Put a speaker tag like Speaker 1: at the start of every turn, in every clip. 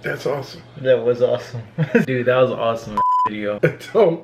Speaker 1: That's awesome.
Speaker 2: That was awesome. Dude, that was an awesome video.
Speaker 1: Don't.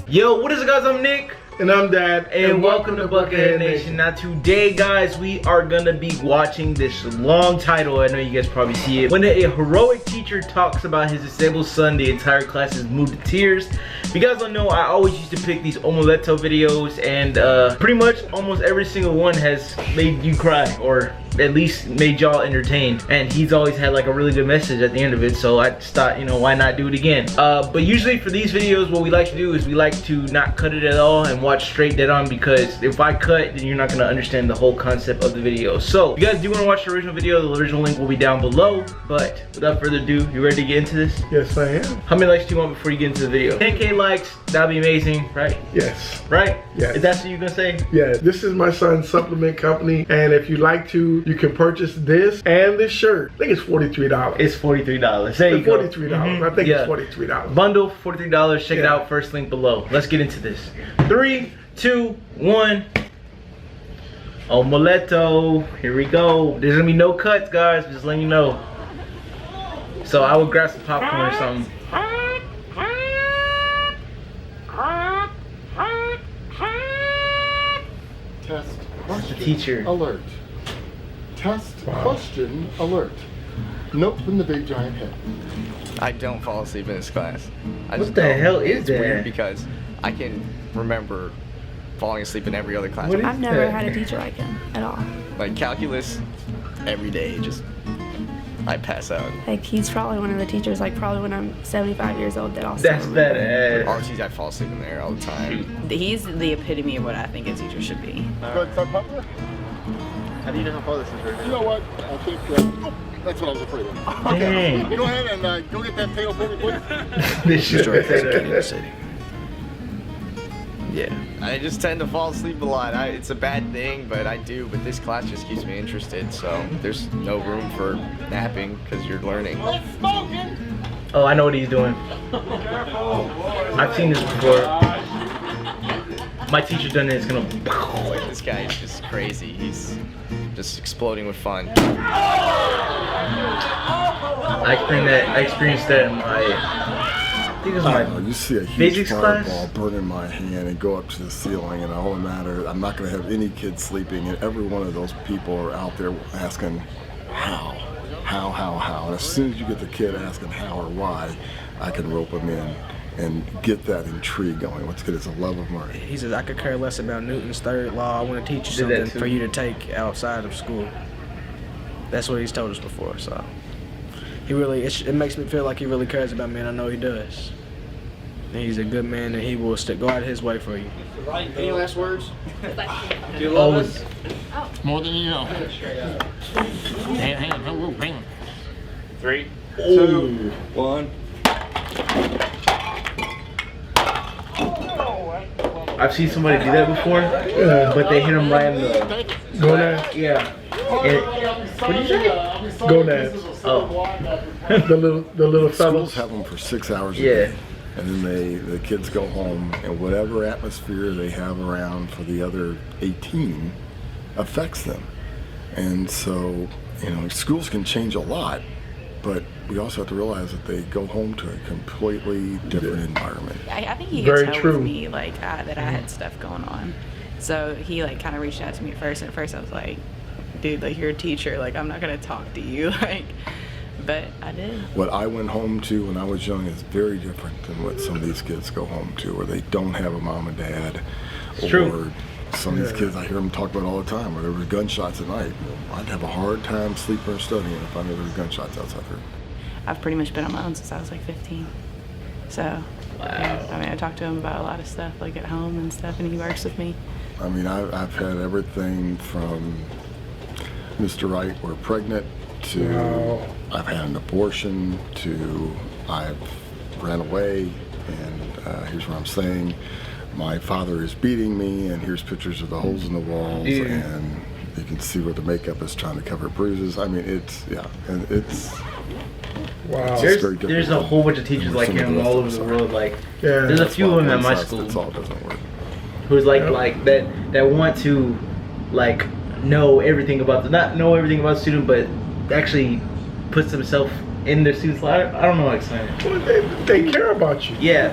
Speaker 2: Yo, what is it, guys? I'm Nick.
Speaker 1: And I'm Dad.
Speaker 2: And welcome to Bucketheadnation. Now today, guys, we are gonna be watching this long title. I know you guys probably see it. When a heroic teacher talks about his disabled son, the entire class is moved to tears. If you guys don't know, I always used to pick these Omoleto videos, and pretty much almost every single one has made you cry, or at least made y'all entertained. And he's always had like a really good message at the end of it, so I just thought, you know, why not do it again? But usually for these videos, what we like to do is we like to not cut it at all and watch straight dead on, because if I cut, then you're not gonna understand the whole concept of the video. So if you guys do want to watch the original video, the original link will be down below. But without further ado, you ready to get into this?
Speaker 1: Yes, I am.
Speaker 2: How many likes do you want before you get into the video? 10K likes, that'd be amazing, right?
Speaker 1: Yes.
Speaker 2: Right?
Speaker 1: Yes.
Speaker 2: Is that what you're gonna say?
Speaker 1: Yeah, this is my son's supplement company, and if you'd like to, you can purchase this and this shirt. I think it's $43.
Speaker 2: It's $43. There you go.
Speaker 1: $43. I think it's $43.
Speaker 2: Bundle, $43. Check it out. First link below. Let's get into this. 3, 2, 1. Omoleto. Here we go. There's gonna be no cuts, guys. Just letting you know. So I would grab some popcorn or something.
Speaker 3: Test question
Speaker 2: The teacher.
Speaker 3: alert. Test question alert. Note from the big giant head.
Speaker 4: I don't fall asleep in this class.
Speaker 2: What the hell is that?
Speaker 4: It's weird because I can remember falling asleep in every other class.
Speaker 2: What is
Speaker 5: I've never
Speaker 2: that?
Speaker 5: had a teacher like him at all.
Speaker 4: Like calculus, every day, just I pass out.
Speaker 5: Like, he's probably one of the teachers, like probably when I'm 75 years old, that also.
Speaker 2: That's badass.
Speaker 4: RTs, I fall asleep in there all the time.
Speaker 6: He's the epitome of what I think a teacher should be.
Speaker 3: Good, start popular?
Speaker 4: How do you know how far this is right
Speaker 3: You know what? I think that's what I was afraid of.
Speaker 2: Dang.
Speaker 3: You go ahead and go get that tail for me, please.
Speaker 2: This shit.
Speaker 4: Yeah. I just tend to fall asleep a lot. It's a bad thing, but I do. But this class just keeps me interested, so there's no room for napping because you're learning.
Speaker 2: Oh, I know what he's doing. I've seen this before. My teacher done it. It's gonna.
Speaker 4: Like, this guy is just crazy. He's just exploding with fun.
Speaker 2: I experienced that in my. I think it was my.
Speaker 7: You see a huge
Speaker 2: physics
Speaker 7: fireball
Speaker 2: class?
Speaker 7: burn in my hand and go up to the ceiling, and all that matter, I'm not going to have any kids sleeping, and every one of those people are out there asking how. And as soon as you get the kid asking how or why, I can rope them in and get that intrigue going. What's good is a love of learning.
Speaker 8: He says, I could care less about Newton's third law. I want to teach you
Speaker 2: Did that
Speaker 8: something
Speaker 2: too.
Speaker 8: for you to take outside of school. That's what he's told us before, so. He really, it makes me feel like he really cares about me, and I know he does. And he's a good man, and he will go out his way for you.
Speaker 3: Any last words?
Speaker 2: Do you love us?
Speaker 3: More than you know. Hang on.
Speaker 4: 3, 2, 1.
Speaker 2: I've seen somebody do that before, but they hit him right in the.
Speaker 1: Gonads.
Speaker 2: Yeah. And, what did you say?
Speaker 1: Gonads.
Speaker 2: Oh.
Speaker 1: The little
Speaker 7: Schools
Speaker 1: fellows.
Speaker 7: have them for 6 hours a
Speaker 2: Yeah.
Speaker 7: day, and then the kids go home, and whatever atmosphere they have around for the other 18 affects them. And so, you know, schools can change a lot, but we also have to realize that they go home to a completely different environment.
Speaker 6: I think he
Speaker 1: Very
Speaker 6: could tell
Speaker 1: true.
Speaker 6: with me like that I had stuff going on. So he like kind of reached out to me at first. And at first I was like, dude, like you're a teacher. Like I'm not gonna talk to you. Like, but I did.
Speaker 7: What I went home to when I was young is very different than what some of these kids go home to, where they don't have a mom and dad. Or
Speaker 2: true.
Speaker 7: some of these kids, I hear them talk about all the time, where there were gunshots at night. I'd have a hard time sleeping or studying if I knew there were gunshots outside there.
Speaker 6: I've pretty much been on my own since I was like 15. So, yeah, I mean, I talked to him about a lot of stuff, like at home and stuff, and he works with me.
Speaker 7: I mean, I've had everything from Mr. Right, we're pregnant, to I've had an abortion, to I've ran away, and here's what I'm saying. My father is beating me, and here's pictures of the holes in the walls, and you can see where the makeup is trying to cover bruises. I mean, it's, and it's...
Speaker 1: Wow.
Speaker 2: There's a whole bunch of teachers like him all over the world. Like, there's a few of them at my school.
Speaker 7: That's all doesn't work.
Speaker 2: who's like that want to like know everything about not know everything about the student, but actually puts themselves in their student's life. I don't know how to explain it.
Speaker 1: Well, they care about you.
Speaker 2: Yeah,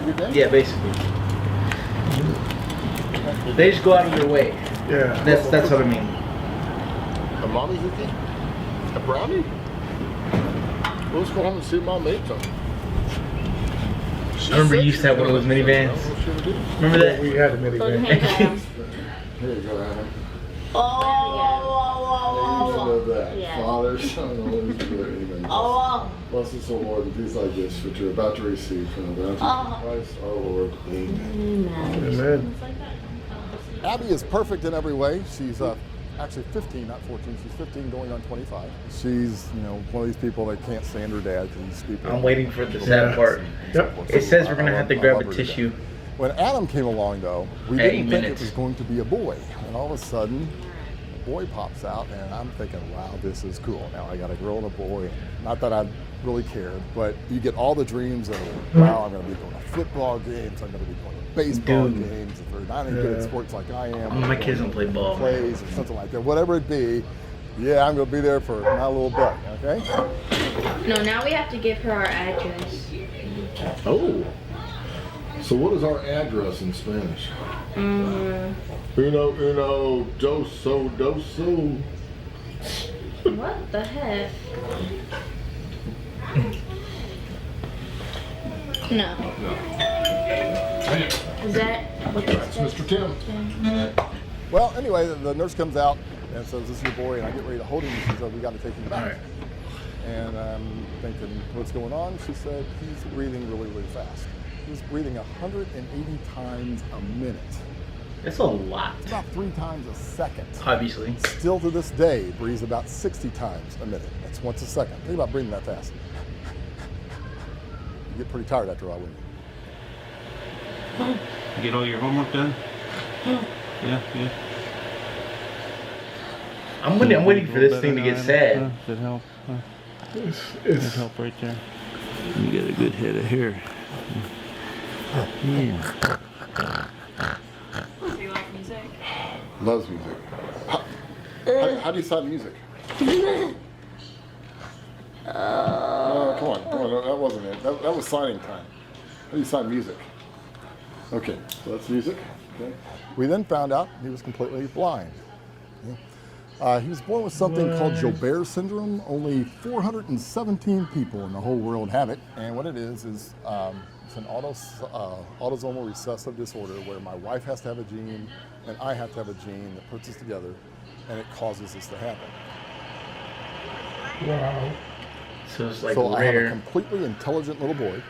Speaker 2: basically. They just go out of their way.
Speaker 1: Yeah.
Speaker 2: That's what I mean.
Speaker 3: A mommy cookie? A brownie? Well, let's go home and see what mom ate something.
Speaker 2: I remember you used to have one of those minivans. Remember that?
Speaker 1: We had a minivan.
Speaker 7: Here you go, Adam. Oh, that.
Speaker 9: Yeah.
Speaker 7: Father, Son, and Holy Spirit, amen.
Speaker 9: Oh,
Speaker 7: Bless us, O Lord, and peace like this, which you're about to receive from the bounty of Christ our Lord. Amen.
Speaker 1: Amen.
Speaker 7: Abby is perfect in every way. She's actually 15, not 14. She's 15 going on 25. She's, one of these people that can't stand her dad because he's stupid.
Speaker 2: I'm waiting for the sad part.
Speaker 1: Yep.
Speaker 2: It says we're gonna have to grab a tissue.
Speaker 7: When Adam came along, though, we didn't think it was going to be a boy. And all of a sudden, a boy pops out, and I'm thinking, wow, this is cool. Now I got a girl and a boy. Not that I really cared, but you get all the dreams of, wow, I'm going to be going to football games, I'm going to be going to baseball games. If they're not any good at sports like I am,
Speaker 2: My kids don't play ball.
Speaker 7: plays or something like that, whatever it be, yeah, I'm going to be there for my little buck, okay?
Speaker 9: no, now we have to give her our address.
Speaker 7: Oh. So what is our address in Spanish? Uno, doso.
Speaker 9: What the heck? No. Is that what
Speaker 7: That's Mr. Tim. Well, anyway, the nurse comes out and says, this is your boy, and I get ready to hold him. She said, we got to take him back. And I'm thinking, what's going on? She said, he's breathing really, really fast. He's breathing 180 times a minute.
Speaker 2: That's a lot.
Speaker 7: It's about 3 times a second.
Speaker 2: Obviously.
Speaker 7: Still to this day, breathes about 60 times a minute. That's once a second. Think about breathing that fast. You get pretty tired after a while, wouldn't you?
Speaker 10: You get all your homework done? Yeah.
Speaker 2: I'm waiting for this thing to get sad.
Speaker 10: That help?
Speaker 1: It's
Speaker 10: That help right there. You get a good head of hair. Yeah.
Speaker 6: Do you like music?
Speaker 7: Loves music. How do you sign music? Come on. That wasn't it. That was signing time. How do you sign music? Okay, so that's music. Okay. We then found out he was completely blind. He was born with something called Joubert syndrome. Only 417 people in the whole world have it. And what it is it's an autosomal recessive disorder where my wife has to have a gene and I have to have a gene that puts us together, and it causes this to happen.
Speaker 1: wow.
Speaker 2: So it's like
Speaker 7: So I have a
Speaker 2: rare.
Speaker 7: completely intelligent little boy,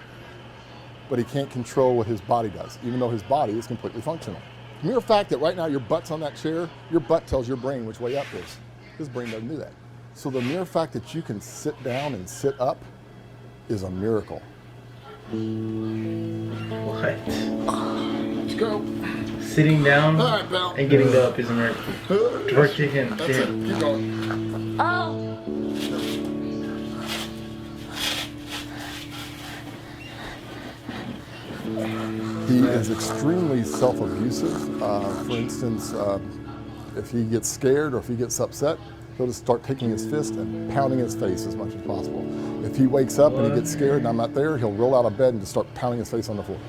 Speaker 7: but he can't control what his body does, even though his body is completely functional. The mere fact that right now your butt's on that chair, your butt tells your brain which way up is. His brain doesn't do that. So the mere fact that you can sit down and sit up is a miracle.
Speaker 2: What?
Speaker 7: Let's go.
Speaker 2: Sitting down
Speaker 7: All right, pal.
Speaker 2: and getting up is a miracle. Twerk chicken.
Speaker 7: That's it. Keep going.
Speaker 9: Oh.
Speaker 7: He is extremely self-abusive. For instance, if he gets scared or if he gets upset, he'll just start taking his fist and pounding his face as much as possible. If he wakes up and he gets scared and I'm not there, he'll roll out of bed and just start pounding his face on the floor.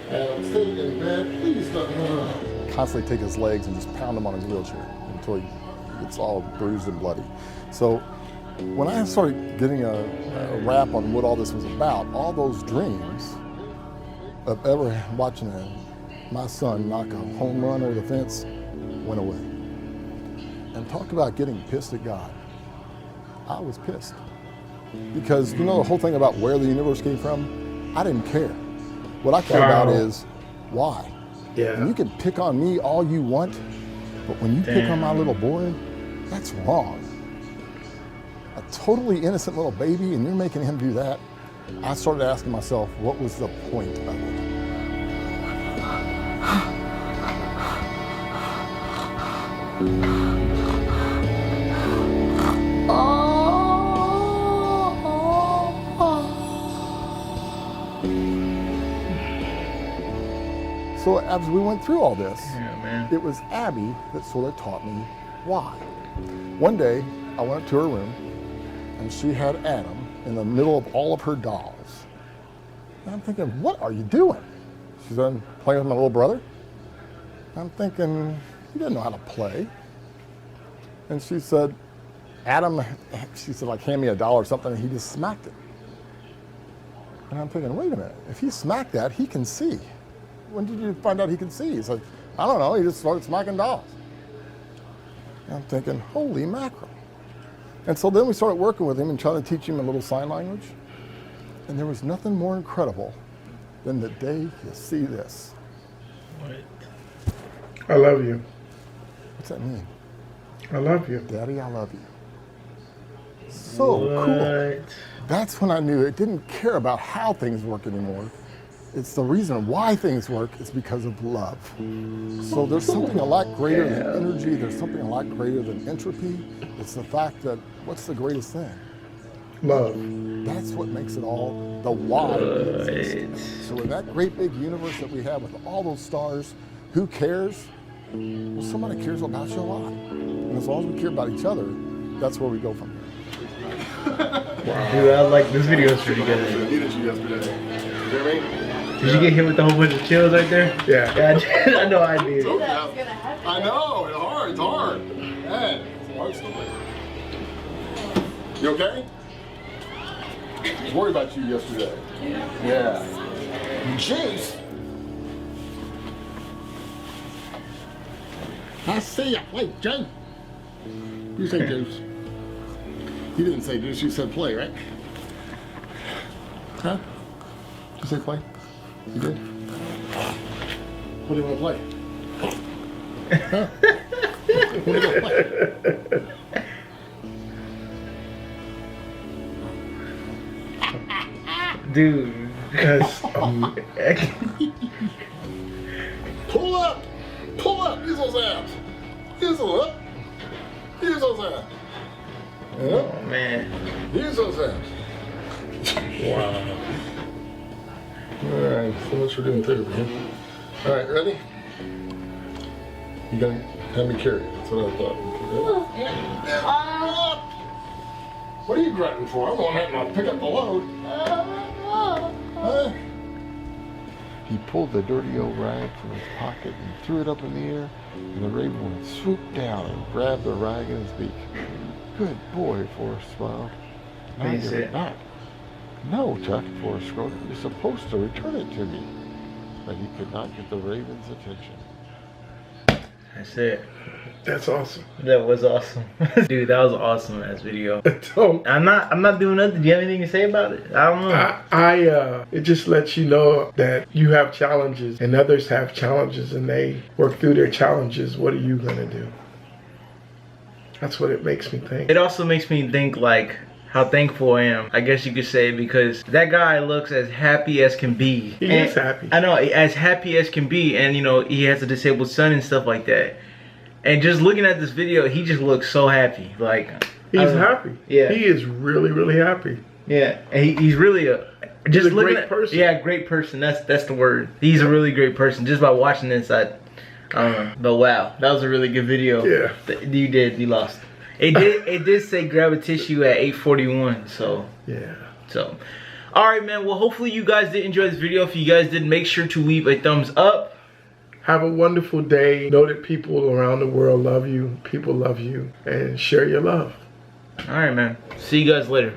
Speaker 7: Stay in bed, please don't. Constantly take his legs and just pound him on his wheelchair until he gets all bruised and bloody. So when I started getting a wrap on what all this was about, all those dreams of ever watching my son knock a home run over the fence went away. And talk about getting pissed at God. I was pissed. Because the whole thing about where the universe came from, I didn't care. What I care about is why.
Speaker 1: Yeah.
Speaker 7: And you can pick on me all you want, but when you pick on my little boy, that's wrong. A totally innocent little baby, and you're making him do that. I started asking myself, what was the point of it? So So as we went through all this,
Speaker 2: Yeah, man.
Speaker 7: it was Abby that sort of taught me why. One day, I went up to her room, and she had Adam in the middle of all of her dolls. And I'm thinking, what are you doing? She said, I'm playing with my little brother. I'm thinking, he doesn't know how to play. And she said, Adam, she said, like, hand me a doll or something, and he just smacked it. And I'm thinking, wait a minute, if he smacked that, he can see. When did you find out he can see? He's like, I don't know, he just started smacking dolls. And I'm thinking, holy mackerel. And so then we started working with him and trying to teach him a little sign language. And there was nothing more incredible than the day you see this.
Speaker 2: What?
Speaker 1: I love you.
Speaker 7: What's that mean?
Speaker 1: I love you.
Speaker 7: Daddy, I love you. So cool. That's when I knew it didn't care about how things work anymore. It's the reason why things work is because of love. So there's something a lot greater than energy. There's something a lot greater than entropy. It's the fact that what's the greatest thing?
Speaker 1: Love.
Speaker 7: That's what makes it all the why we exist. So in that great big universe that we have with all those stars, who cares? Well, somebody cares about you a lot. And as long as we care about each other, that's where we go from here.
Speaker 2: Wow. Dude, I like this video is pretty good.
Speaker 3: I needed you yesterday. You hear me?
Speaker 2: Did you get hit with a whole bunch of chills right there?
Speaker 1: Yeah.
Speaker 2: Yeah, I did. I know I did.
Speaker 3: I know, it's hard, it's hard. Man, it's a hard story. You okay? I was worried about you yesterday. Yeah. Jeez. I see ya. Wait, Jay. You say juice. You didn't say juice, you said play, right? Huh? Did you say play? You did? What do you want to play? Huh? What do you want to play?
Speaker 2: Dude, that's
Speaker 3: Pull up! Pull up! Use those abs! Use those up! Use those abs!
Speaker 2: oh man.
Speaker 3: Use those abs!
Speaker 1: Wow.
Speaker 3: Alright, so much for doing therapy, huh? Alright, ready? You gonna have me carry it. That's what I thought. Ready? What are you grunting for? I'm the one having to pick up the load. Huh?
Speaker 7: He pulled the dirty old rag from his pocket and threw it up in the air, and the raven went swooped down and grabbed the rag in his beak. Good boy, Forrest smiled. Now give it back. No, Chuck, Forrest scrolled. You're supposed to return it to me. But he could not get the raven's attention.
Speaker 2: That's it.
Speaker 1: That's awesome.
Speaker 2: That was awesome. Dude, that was awesome ass video.
Speaker 1: So,
Speaker 2: I'm not doing nothing. Do you have anything to say about it? I don't know.
Speaker 1: it just lets you know that you have challenges and others have challenges and they work through their challenges. What are you gonna do? That's what it makes me think.
Speaker 2: It also makes me think like how thankful I am, I guess you could say, because that guy looks as happy as can be.
Speaker 1: He is happy.
Speaker 2: I know, as happy as can be, and you know, he has a disabled son and stuff like that. And just looking at this video, he just looks so happy. Like,
Speaker 1: he's happy.
Speaker 2: Yeah.
Speaker 1: He is really, really happy.
Speaker 2: Yeah, and he's really
Speaker 1: He's a great person.
Speaker 2: Yeah, great person. That's the word. He's a really great person. Just by watching this, I don't know. But wow, that was a really good video.
Speaker 1: Yeah.
Speaker 2: You lost. It did say grab a tissue at 8:41. So
Speaker 1: yeah.
Speaker 2: So, all right, man. Well, hopefully you guys did enjoy this video. If you guys did, make sure to leave a thumbs up.
Speaker 1: Have a wonderful day. Know that people around the world love you. People love you, and share your love.
Speaker 2: All right, man. See you guys later.